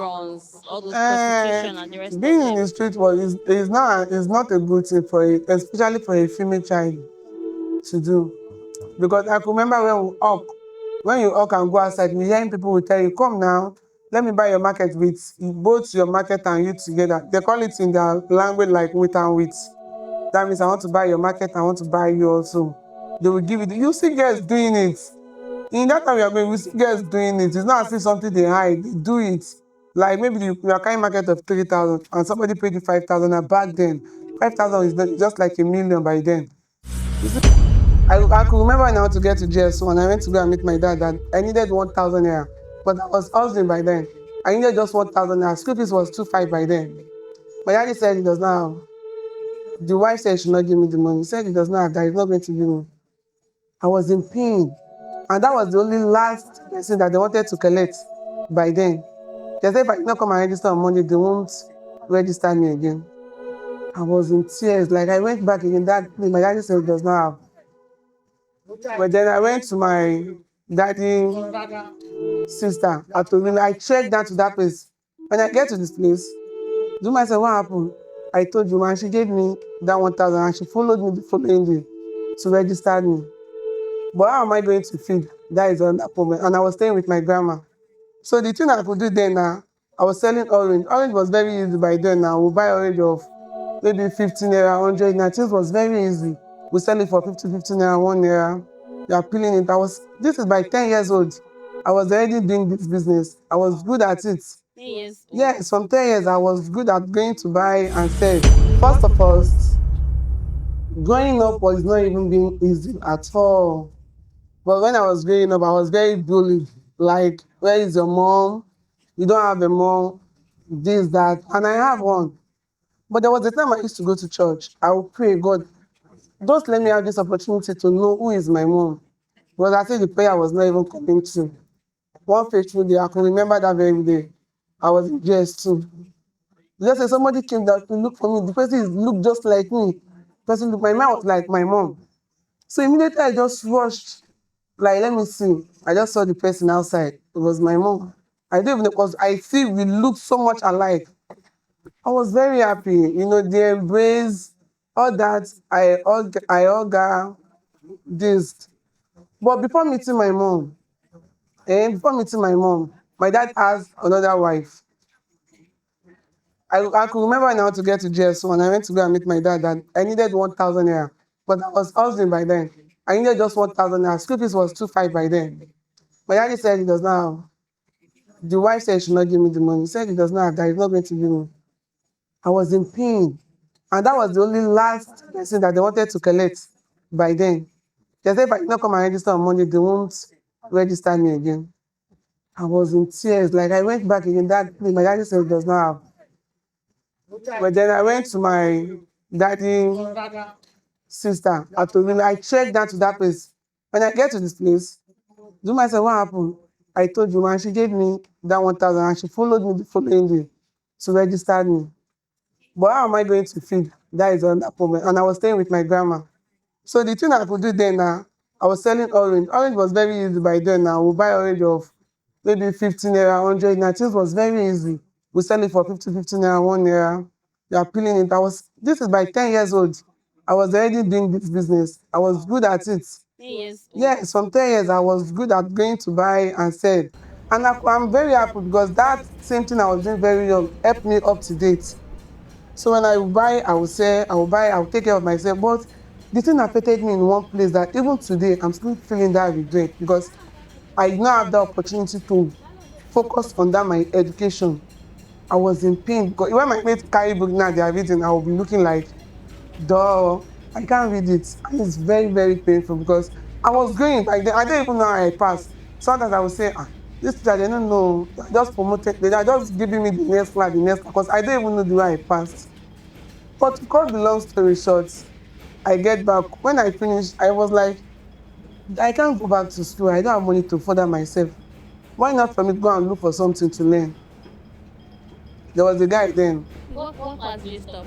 runs, all those prostitution and the rest of Being in them. the street is not a good thing for it, especially for a female child to do. Because I could remember when you walk and go outside, you hearing people will tell you, come now, let me buy your market with both your market and you together. They call it in their language like with and with. That means I want to buy your market, I want to buy you also. They will give it. You see girls doing it. In that time we are going, we see girls doing it. It's not as if something they hide. They do it. Like maybe you are carrying market of 3,000 and somebody paid you 5,000. And back then, 5,000 is just like a million by then. I could remember when I want to get to GS1 and I went to go and meet my dad that I needed 1,000 naira. But I was hustling by then. I needed just 1,000 naira. School fees was 2,500 by then. My daddy said he does not have. The wife said she should not give me the money. He said he does not have that. He's not going to give me. I was in pain. And that was the only last person that they wanted to collect by then. They said if I did not come and register on Monday, they won't register me again. I was in tears. Like I went back again that day. My daddy said he does not have. But then I went to my daddy's sister. I checked down to that place. When I get to this place, Zuma said, what happened? I told you, man, she gave me that 1,000 and she followed me the following day to register me. But how am I going to feed? That is another problem. And I was staying with my grandma. So the thing I could do then now, I was selling orange. Orange was very easy by then now. We buy orange of maybe 15 naira, 100 naira. Things was very easy. We sell it for 50 naira, 1 naira. You are peeling it. This is by 10 years old. I was already doing this business. I was good at it. 10 years old. Yes, from 10 years, I was good at going to buy and sell. First of all, growing up was not even being easy at all. But when I was growing up, I was very bullied. Like, where is your mom? You don't have a mom. This, that. And I have one. But there was a time I used to go to church. I would pray, God, just let me have this opportunity to know who is my mom. Because I think the prayer was not even coming true. One fateful day, I can remember that very day. I was in GS2. Just say somebody came down to look for me. The person looked just like me. The person looked, my mom was like my mom. So immediately I just rushed. Like, let me see. I just saw the person outside. It was my mom. I don't even know because I see we look so much alike. I was very happy. The embrace, all that. I hug her, this. But before meeting my mom, my dad has another wife. I could remember when I want to get to GS1 and I went to go and meet my dad that I needed 1,000 naira. But I was hustling by then. I needed just 1,000 naira. School fees was 2,500 by then. My daddy said he does not have. The wife said she should not give me the money. He said he does not have that. He's not going to give me. I was in pain. And that was the only last person that they wanted to collect by then. They said if I did not come and register on Monday, they won't register me again. I was in tears. Like I went back again that day. My daddy said he does not have. But then I went to my daddy's sister. I checked down to that place. When I get to this place, Zuma said, what happened? I told you, man, she gave me that 1,000 and she followed me the following day to register me. But how am I going to feed? That is another problem. And I was staying with my grandma. So the thing I could do then now, I was selling orange. Orange was very easy by then now. We buy orange of maybe 15 naira, 100 naira. Things was very easy. We sell it for 50 naira, 1 naira. You are peeling it. This is by 10 years old. I was already doing this business. I was good at it. 10 years old. Yes, from 10 years, I was good at going to buy and sell. And I'm very happy because that same thing I was doing very young helped me up to date. So when I will buy, I will sell, I will take care of myself. But the thing affected me in one place that even today, I'm still feeling that regret because I did not have the opportunity to focus on that, my education. I was in pain because when my mates carry book now, they are reading, I will be looking like, duh, I can't read it. And it's very, very painful because I was going like I don't even know how I passed. Sometimes I would say, this teacher, they don't know, they are just promoted, they are just giving me the next class, because I don't even know the way I passed. But to cut the long story short, I get back. When I finished, I was like, I can't go back to school. I don't have money to further myself. Why not for me to go and look for something to learn? There was a guy then. What class did you stop?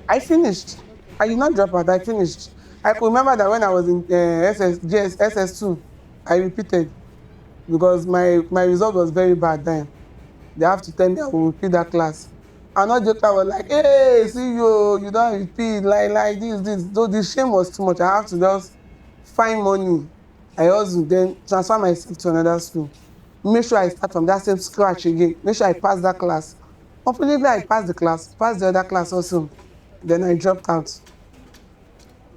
I finished. I did not drop out. I finished. I could remember that when I was in SS2, I repeated because my result was very bad then. they have to tell me I will repeat that class. And all the class was like, hey, see you don't repeat, like this. Though the shame was too much, I have to just find money. I also then transfer myself to another school. Make sure I start from that same scratch again. Make sure I pass that class. Unfortunately, I passed the class, passed the other class also. Then I dropped out.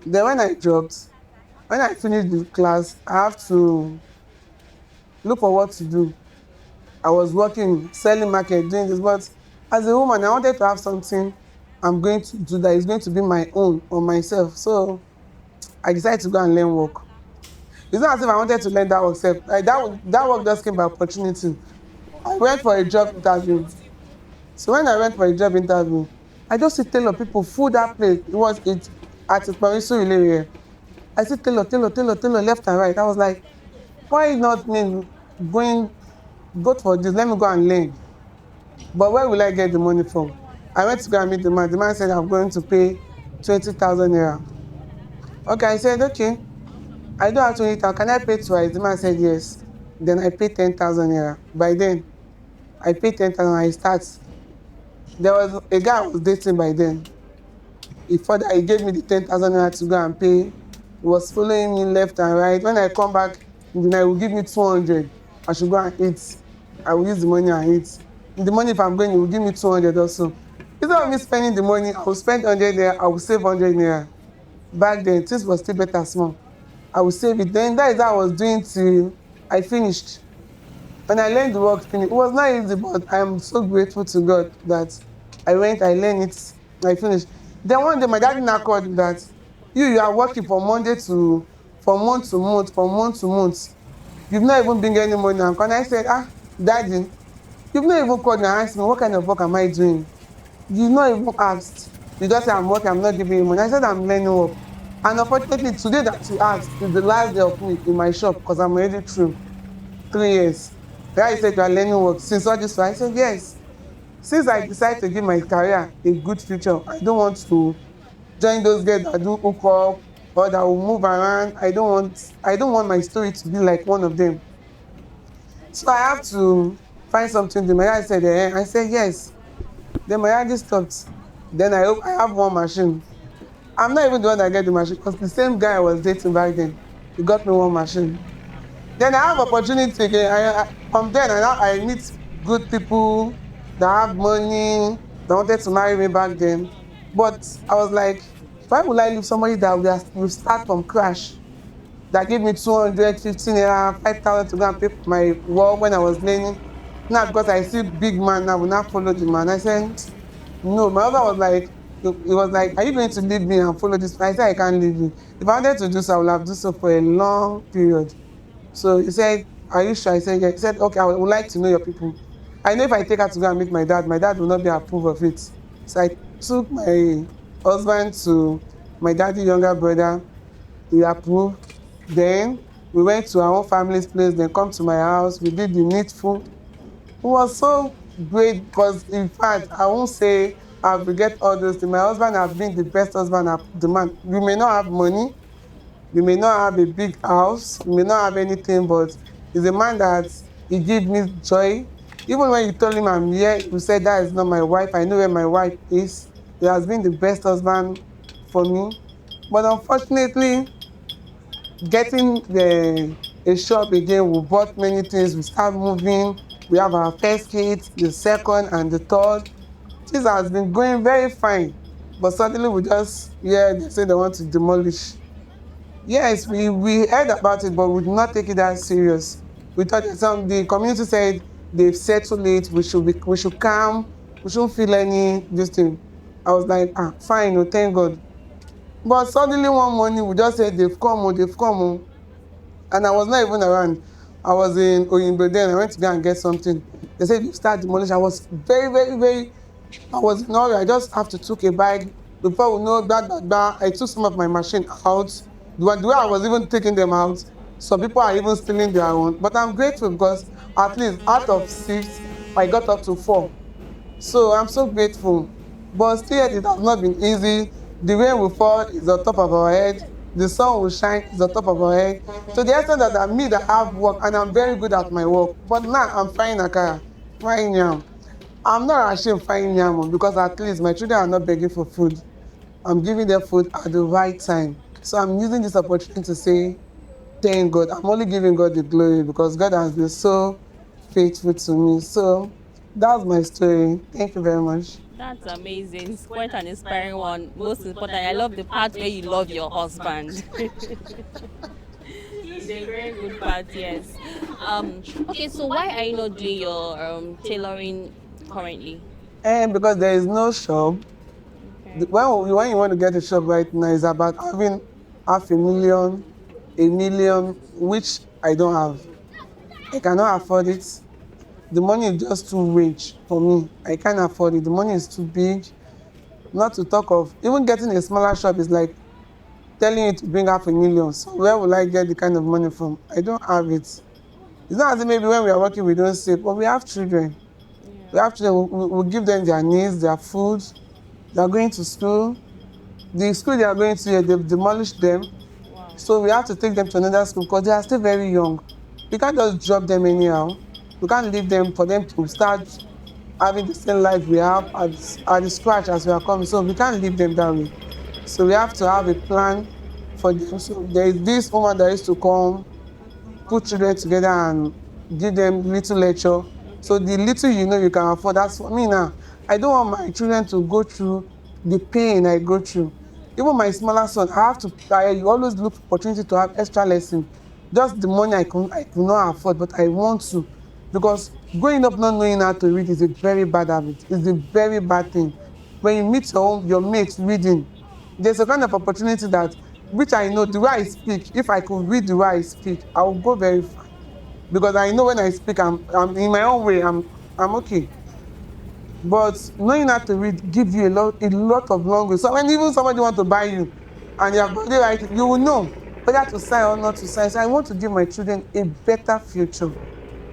Then when I finished the class, I have to look for what to do. I was working, selling market, doing this, but as a woman, I wanted to have something I'm going to do that is going to be my own or myself. So I decided to go and learn work. It's not as if I wanted to learn that work self. Like that work just came by opportunity. I went for a job interview. So when I went for a job interview, I just see tailor people full that place. It at Iparisu area. I see tailor left and right. I was like, why not me going go for this? Let me go and learn. But where will I get the money from? I went to go and meet the man. The man said I'm going to pay 20,000 naira. Okay, I said okay. I don't have 20,000. Can I pay twice? The man said yes. Then I paid 10,000 naira. By then, I paid 10,000. I start. There was a guy I was dating by then. He gave me the 10,000 naira to go and pay. He was following me left and right. When I come back, then I will give me 200. I should go and eat. I will use the money and eat. The money, if I'm going, he will give me 200 also. Instead of me spending the money, I will spend 100 naira. I will save 100 naira. Back then, things was still better small. I will save it. Then that is how I was doing till I finished. When I learned the work finish, it was not easy, but I'm so grateful to God that I learned it, I finished. Then one day my daddy now called me that you are working from month to month. You've not even been getting money now. And I said, daddy, you've not even called me and asked me what kind of work am I doing? You've not even asked. You just say I'm working, I'm not giving you money. I said I'm learning work. And unfortunately, today that you asked is the last day of me in my shop because I'm already through 3 years. The guy said you are learning work since all this. I said yes. Since I decided to give my career a good future, I don't want to join those girls that do hook up or that will move around. I don't want my story to be like one of them. So I have to find something to do. My dad said, I said yes. Then my dad stopped. Then I have one machine. I'm not even the one that get the machine because the same guy I was dating back then, he got me one machine. Then I have opportunity again. From then I meet good people that have money that wanted to marry me back then. But I was like, why would I leave somebody that will start from crash? That gave me 215 naira, 5,000 to go and pay for my work when I was learning. Now because I see big man, I will not follow the man. I said, no. My husband was like, he was like, are you going to leave me and follow this? I said, I can't leave you. If I wanted to do so, I would have done so for a long period. So he said, are you sure? I said, yeah. He said, okay, I would like to know your people. I know if I take her to go and meet my dad will not be approved of it. So I took my husband to my daddy's younger brother. He approved. Then we went to our own family's place, then come to my house. We did the needful. It was so great because, in fact, I won't say I forget all those things. My husband has been the best husband of the man. We may not have money, we may not have a big house, we may not have anything, but he's a man that he gives me joy. Even when you told him I'm here, you said that is not my wife. I know where my wife is. He has been the best husband for me. But unfortunately, getting a shop again, we bought many things, we start moving, we have our first kid, the second and the third. This has been going very fine, but suddenly we just they say they want to demolish. Yes, we heard about it, but we did not take it that serious. We thought the community said they've settled it, we should calm, we shouldn't feel any this thing. I was like, fine, thank God. But suddenly one morning we just said they've come. And I was not even around. I was in Oyinbo then. I went to go and get something. They said you start demolition. I was I was in a hurry. I just have to took a bag. Before we know that, I took some of my machine out. The way I was even taking them out, some people are even stealing their own. But I'm grateful because at least out of 6, I got up to 4. So I'm so grateful. But still yet it has not been easy. The rain will fall is on top of our head. The sun will shine is on top of our head. To the extent that me that have work and I'm very good at my work. But now I'm frying akara, frying yam, I'm not ashamed finding yam because at least my children are not begging for food. I'm giving them food at the right time. So I'm using this opportunity to say, thank God. I'm only giving God the glory because God has been so faithful to me. So that's my story. Thank you very much. That's amazing. It's quite an inspiring one. Most important, I love the part where you love your husband. It's a very good part, yes. Okay, so why are you not doing your tailoring currently? And because there is no shop, Okay. when you want to get a shop right now, it's about having half a million, which I don't have. I cannot afford it. The money is just too rich for me. I can't afford it. The money is too big. Not to talk of even getting a smaller shop is like telling you to bring half a million. So where will I get the kind of money from? I don't have it. It's not as if maybe when we are working we don't save, but we have children. We Yeah. have children. We give them their needs, their food. They are going to school. The school they are going to, they've demolished them. Wow. So we have to take them to another school because they are still very young. We can't just drop them anyhow. We can't leave them for them to start having the same life we have at the scratch as we are coming. So we can't leave them that way. So we have to have a plan for them. So there is this woman that used to come, put children together and give them little lecture. So Okay. the little you know you can afford, that's for me now. I don't want my children to go through the pain I go through. Even my smaller son, I always look for opportunity to have extra lesson. Just the money I could not afford, but I want to. Because growing up not knowing how to read is a very bad habit. It's a very bad thing. When you meet your mates reading, there's a kind of opportunity that, which I know the way I speak, if I could read the way I speak, I will go very far. Because I know when I speak, I'm in my own way, I'm okay. But knowing how to read gives you a lot of language. So when even somebody want to buy you and you have already written, you will know whether to sign or not to sign. So I want to give my children a better future.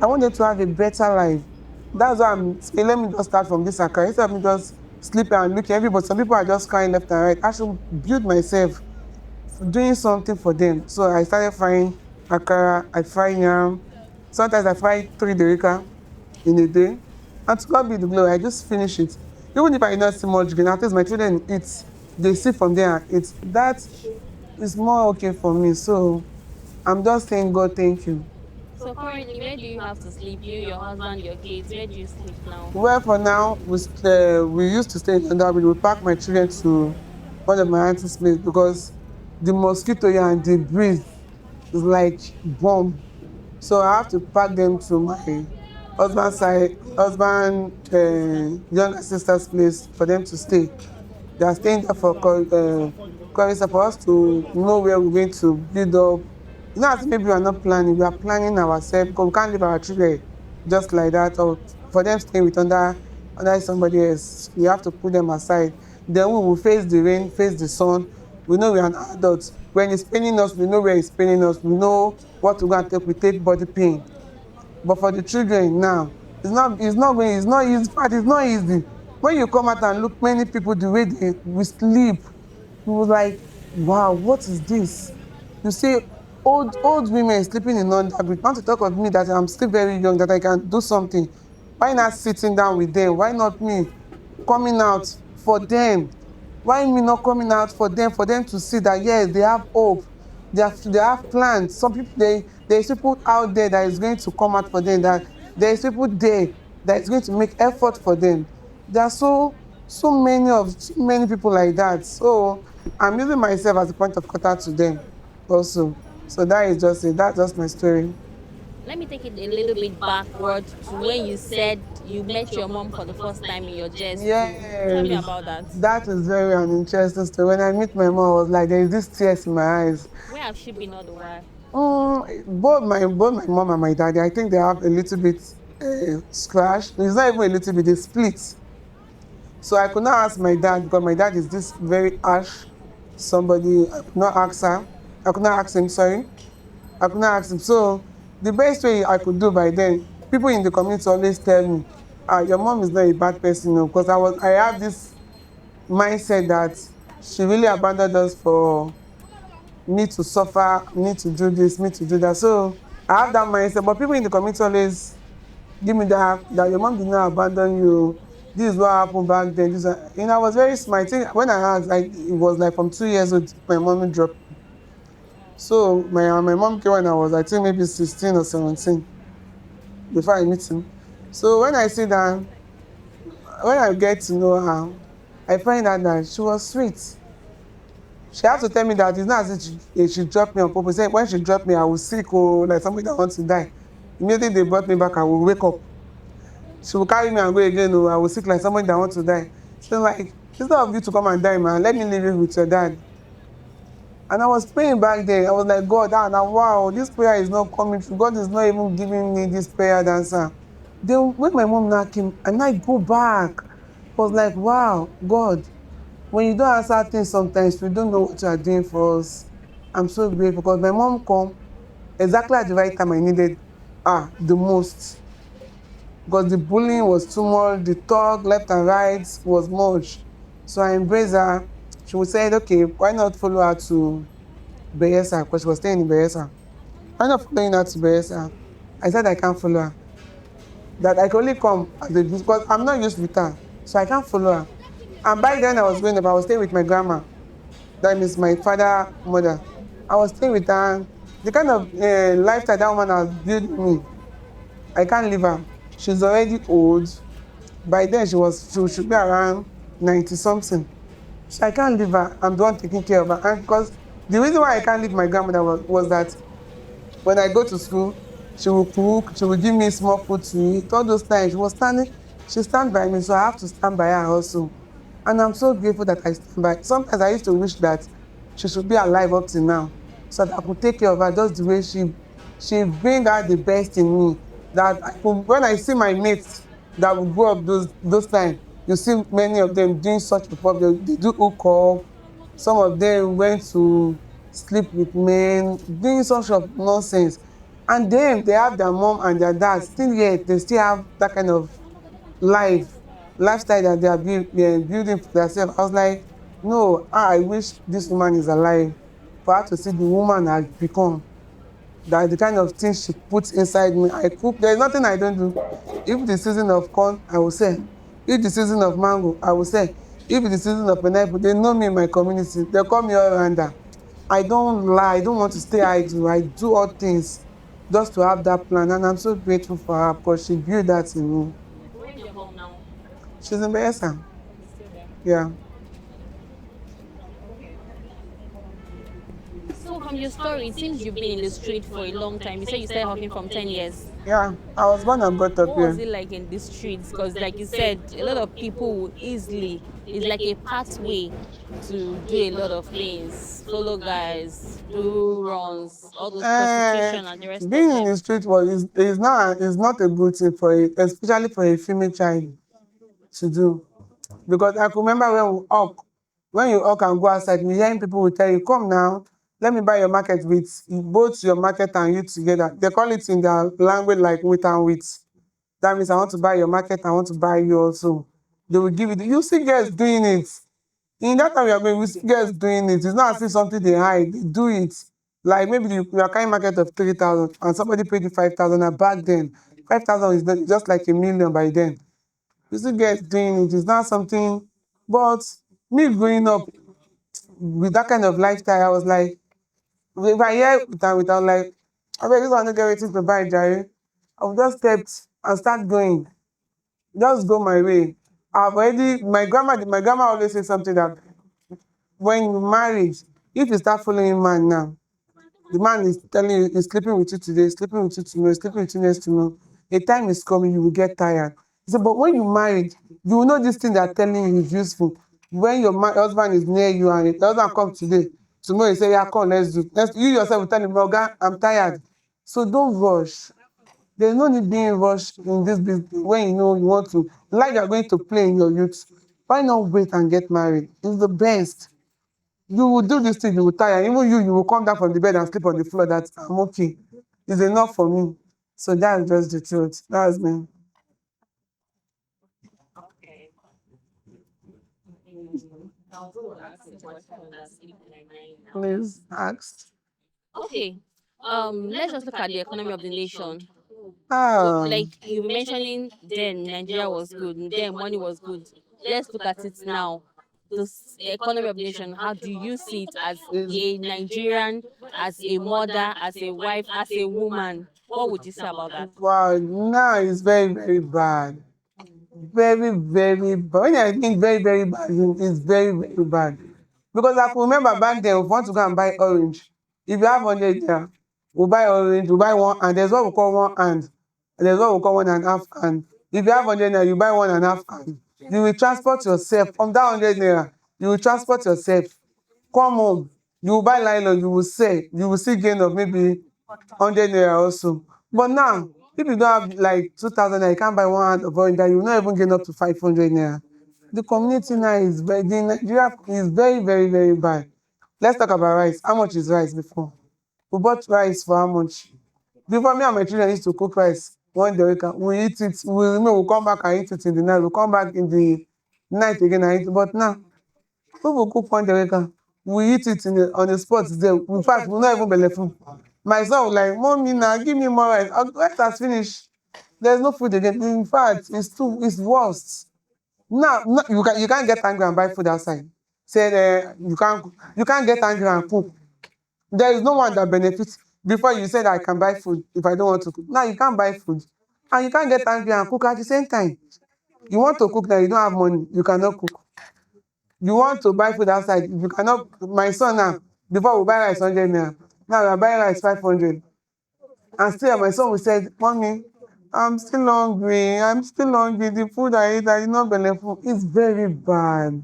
I want them to have a better life. That's why I'm saying, let me just start from this account. Instead of me just sleeping and looking everybody, some people are just crying left and right. I should build myself doing something for them. So I started frying akara, I fry yam. Sometimes I fry 3 derika in a day. And to God be the glory, I just finish it. Even if I not see much gain, at least my children eat. They see from there and eat. That is more okay for me. So I'm just saying, God, thank you. So currently, where do you have to sleep? You, your husband, your kids. Where do you sleep now? Well, for now, we used to stay in Underwood. We pack my children to one of my auntie's place because the mosquito here and the breeze is like bomb. So I have to pack them to my husband, younger sister's place for them to stay. They are staying there for Corisa for us to know where we're going to build up. You know, as maybe we are not planning, we are planning ourselves because we can't leave our children just like that or for them staying with under somebody else. We have to put them aside. Then we will face the rain, face the sun. We know we are an adult. When it's paining us, we know where it's paining us. We know what to go and take. We take body pain. But for the children now, it's not easy. In fact, it's not easy. When you come out and look many people the way we sleep, you was like, wow, what is this? You see old women sleeping in underbridge. Not to talk of me that I'm still very young, that I can do something. Why not sitting down with them? Why not me coming out for them? Why me not coming out for them to see that yes, they have hope, they have plans. Some people there's people out there that is going to come out for them, that there's people there that is going to make effort for them. There are so many people like that. So I'm using myself as a point of contact to them also. So that is just it. That's just my story. Let me take it a little bit backward to when you said you met your mom for the first time in your JS2. Tell me Yes, about that. that is very an interesting story. When I meet my mom, I was like, there is this tears in my eyes. Where have she been all the while? Both my mom and my daddy, I think they have a little bit scratch. It's not even a little bit, they split. So I could not ask my dad because my dad is this very harsh somebody. I could not ask her. I could not ask him, sorry. I could not ask him. So the best way I could do by then, people in the community always tell me, your mom is not a bad person, no, because I have this mindset that she really abandoned us for me to suffer, me to do this, me to do that. So I have that mindset. But people in the community always give me that your mom did not abandon you. This is what happened back then. I was very smart. I think when I asked, it was like from 2 years old, my mom dropped. So my mom came when I was, I think, maybe 16 or 17 before I meet him. So when I sit down, when I get to know her, I find out that she was sweet. She had to tell me that it's not as if she dropped me on purpose. Say, when she dropped me, I was sick or like somebody that wants to die. Immediately they brought me back, I will wake up. She will carry me and go again. Oh, I will sick like somebody that wants to die. So like, instead of you to come and die, man, let me leave you with your dad. And I was praying back then. I was like, God, now wow, this prayer is not coming through. God is not even giving me this prayer answer. Then when my mom now came, and I go back, I was like, wow, God, when you don't answer things sometimes, we don't know what you are doing for us. I'm so grateful because my mom come exactly at the right time I needed the most. Because the bullying was too much, the talk left and right was much. So I embraced her. She would say, okay, why not follow her to Bayelsa? Because she was staying in Bayelsa. Why not following her to Bayelsa? I said I can't follow her. That I can only come as a because I'm not used with her. So I can't follow her. And by then I was growing up, I was staying with my grandma. That means my father, mother. I was staying with her. The kind of lifestyle that woman has built me, I can't leave her. She's already old. By then she should be around 90 something. So I can't leave her. I'm the one taking care of her. And because the reason why I can't leave my grandmother was that when I go to school, she will cook, she will give me small food to eat. All those times she stand by me, so I have to stand by her also. And I'm so grateful that I stand by. Sometimes I used to wish that she should be alive up to now, so that I could take care of her just the way she bring out the best in me. That when I see my mates that will grow up those times, you see many of them doing such a problem. They do hook up. Some of them went to sleep with men, doing such of nonsense. And then they have their mom and their dad still yet, they still have that kind of lifestyle that they are building for themselves. I was like, no, I wish this woman is alive for her to see the woman has become. That the kind of things she puts inside me. I cook. There's nothing I don't do. If the season of corn, I will sell. If the season of mango, I will sell. If the season of pineapple, they know me in my community. They call me all rounder. I don't lie. I don't want to stay idle. I do all things just to have that plan. And I'm so grateful for her because she built that in me. Where's your mom now? She's in Bayelsa. She's still there. Yeah. Okay. So from your story, it seems you've been in the street for a long time. You say you started hawking from 10 years. Yeah. I was born and brought up What was here. it like in the streets? Because like you said, a lot of people will easily, it's like a pathway to do a lot of things. Follow guys, do runs, all those Uh, prostitution and the rest of being in them. the street is not a good thing especially for a female child to do. Because I could remember when you hawk and go outside, you hearing people will tell you, come now, let me buy your market with both your market and you together. They call it in their language like with and with. That means I want to buy your market, I want to buy you also. They will give it. You see girls doing it. In that time we are going, we see girls doing it. It's not as if something they hide. They do it. Like maybe you are carrying market of 3,000 and somebody paid you 5,000. And back then, 5,000 is just like a million by then. You see girls doing it. It's not something. But me growing up with that kind of lifestyle, I was like, if I hear without like, I mean, this one don't get waiting to buy, Jerry. I would just step and start going. Just go my way. My grandma always say something that when you marry, if you start following man now, the man is telling you he's sleeping with you today, sleeping with you tomorrow, sleeping with you next tomorrow. A time is coming, you will get tired. He said, but when you married, you will know this thing they are telling you is useful. When your husband is near you and the husband comes today, tomorrow you say, yeah, come, let's do. You yourself will tell him, Oga, I'm tired. So don't rush. There's no need being rushed in this business when you know you want to. Like you're going to play in your youth. Why not wait and get married? It's the best. You will do this thing, you will tire. Even you will come down from the bed and sleep on the floor. That I'm okay. It's enough for me. So that's just the truth. That's me. Okay. I was going to ask a question that slipped my mind now. Please ask. Okay. Let's just look at the economy of the nation. Ah, Like you were mentioning, then Nigeria was good, then money was good. Let's look at it now. The economy of the nation, how do you see it as is a Nigerian, as a mother, as a wife, as a woman? What would you say about that? wow. Now it's very very bad. Very very bad. When I think very very bad, it's very very bad. Because I can remember back then, if we want to go and buy orange, if you have 100 there, we buy orange, we buy one, and there's what we call one hand, and there's what we call 1.5 hand. If you have 100 naira, you buy 1.5 hand. You will transport yourself from that 100 naira. You will transport yourself, come home, you will buy nylon, you will sell, you will see gain of maybe 100 naira also. But now, if you don't have like 2,000 naira, you can't buy one hand of orange, you will not even gain up to 500 naira. The community now is very, the Nigeria is very, very, very bad. Let's talk about rice. How much is rice before? We bought rice for how much? Before, me and my children used to cook rice one day a week. We eat it, we come back and eat it in the night. We come back in the night again and eat it. But now, people cook one day a week, we eat it on the spot there. In fact, we not even belleful. My son was like, Mommy, now give me more rice. Rice has finished. There's no food again. In fact, it's worse. Now, no, you can't get angry and buy food outside. Say you can't get angry and cook. There is no one that benefits. Before you said I can buy food if I don't want to cook. Now you can't buy food, and you can't get angry and cook at the same time. You want to cook now, you don't have money, you cannot cook. You want to buy food outside, you cannot. My son now, before we buy rice 100 naira, now we are buying rice 500. And still my son will say, Mommy, I'm still hungry. The food I eat, I did not benefit. It's very bad.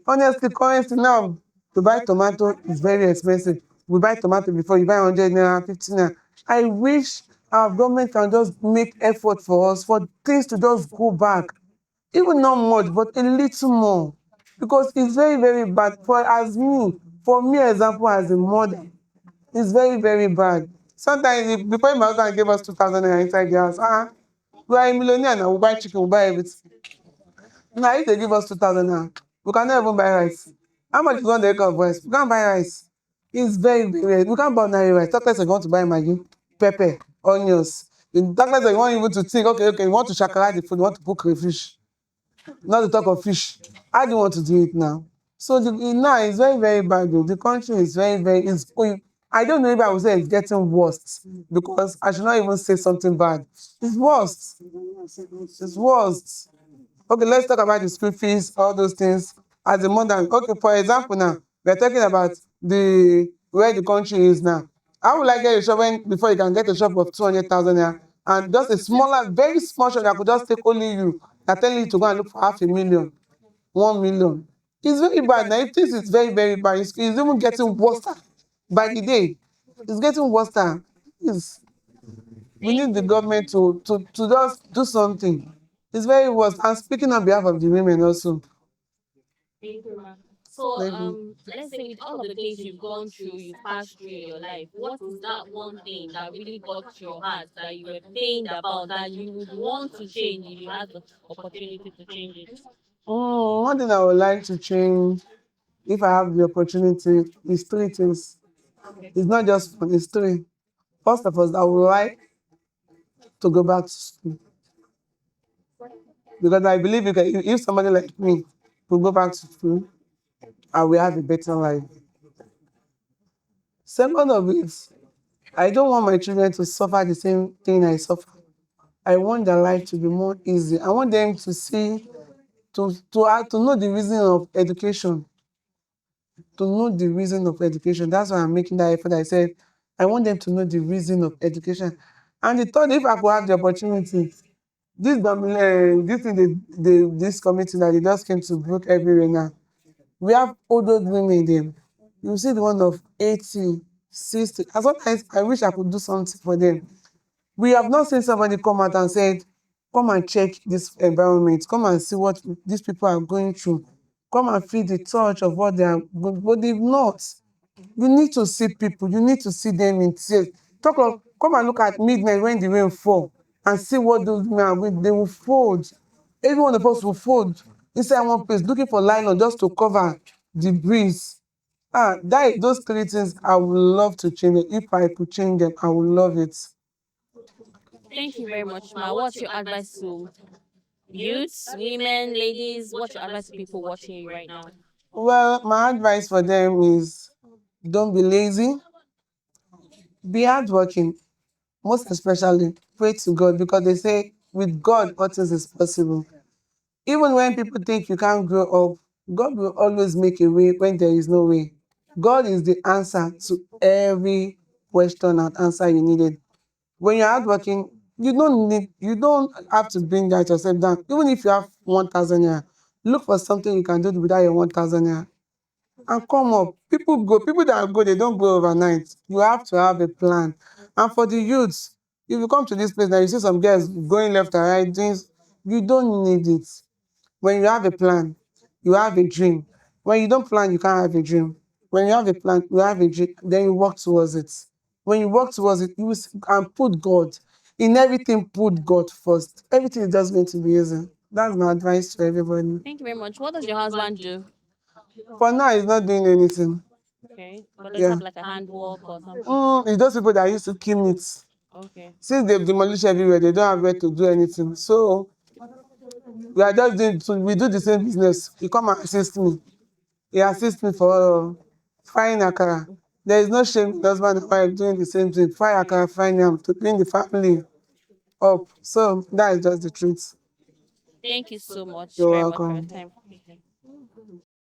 Honestly, currency now, to buy tomato is very expensive. We buy tomato before, you buy 100 naira, 50 naira. I wish our government can just make effort for us, for things to just go back. Even not much, but a little more. Because it's very, very bad. For me, example, as a mother, it's very, very bad. Sometimes, before my husband gave us 2,000 naira inside the house, we are a millionaire now, we buy chicken, we buy everything. Now, if they give us 2,000 naira, we cannot even buy rice. How much is 1 acre of rice? We can't buy rice. It's very, very, we can't buy ordinary rice. Talk less if you want to buy maggi, pepper, onions. Talk less if you want even to think, okay, you want to shakara the food, you want to cook crayfish. Not to talk of fish. How do you want to do it now? So now it's very, very bad though. The country is very, very, it's going. I don't know if I would say it's getting worse, because I should not even say something bad. It's worse. It's worse. Okay, let's talk about the school fees, all those things. As a mother, okay, for example now, we're talking about where the country is now. How will I get a shop before you can get a shop of 200,000 naira? And just a smaller, very small shop that could just take only you. They're telling you to go and look for 500,000, 1 million. It's very bad. Now, if this is very, very bad, it's even getting worse by the day. It's getting worse. Please, we Thank need the you. government to just do something. It's very worse. And speaking on behalf of the women also, Thank you, ma'am. So, maybe let's say with all of the things you've gone through, you've passed through in your life, what is that one thing that really got to your heart, that you were pained about, that you would want to change if you had the opportunity to change it? one thing I would like to change if I have the opportunity is three things. Okay. It's not just one, it's three. First of all, I would like to go back to school, because I believe if somebody like me will go back to school, I will have a better life. Second of it, I don't want my children to suffer the same thing I suffer. I want their life to be more easy. I want them to see, to know the reason of education, to know the reason of education. That's why I'm making that effort. I said, I want them to know the reason of education. And the third, if I could have the opportunity, this committee that they just came to book everywhere now, we have old women there. You see the one of 80, 60. And sometimes I wish I could do something for them. We have not seen somebody come out and said, come and check this environment, come and see what these people are going through, come and feel the touch of what they are going, but they've not. You need to see people, you need to see them in tears. Come and look at midnight when the rain fall and see what those men are with. They will fold. Every one of us will fold inside one place, looking for nylon just to cover the breeze. Those three things I would love to change. If I could change them, I would love it. Thank you very much, Ma. What's your advice to youths, women, ladies? What's your advice to people watching you right now? Well, my advice for them is don't be lazy, be hardworking, most especially pray to God because they say with God, all things is possible. Even when people think you can't grow up, God will always make a way when there is no way. God is the answer to every question and answer you needed. When you're hardworking, you don't have to bring that yourself down. Even if you have 1,000 naira, look for something you can do without your 1,000 naira and come up. People that go, they don't go overnight. You have to have a plan. And for the youths, if you come to this place now, you see some girls going left and right, you don't need it. When you have a plan, you have a dream. When you don't plan, you can't have a dream. When you have a plan, you have a dream, then you work towards it. When you work towards it, and put God. In everything, put God first. Everything is just going to be easy. That's my advice to everybody. Thank you very much. What does your husband do? For now, he's not doing anything. Okay. But does he Yeah. have like a handwork or something? It's those people that used to kill meat. Okay. Since they've demolished everywhere, they don't have where to do anything. So we are just doing, so we do the same business. He come and assist me. He assists me for frying akara. There is no shame in husband and wife doing the same thing. Fry akara, fry yam to clean the family up. So that is just the truth. Thank you so much, You're very much for your welcome. time.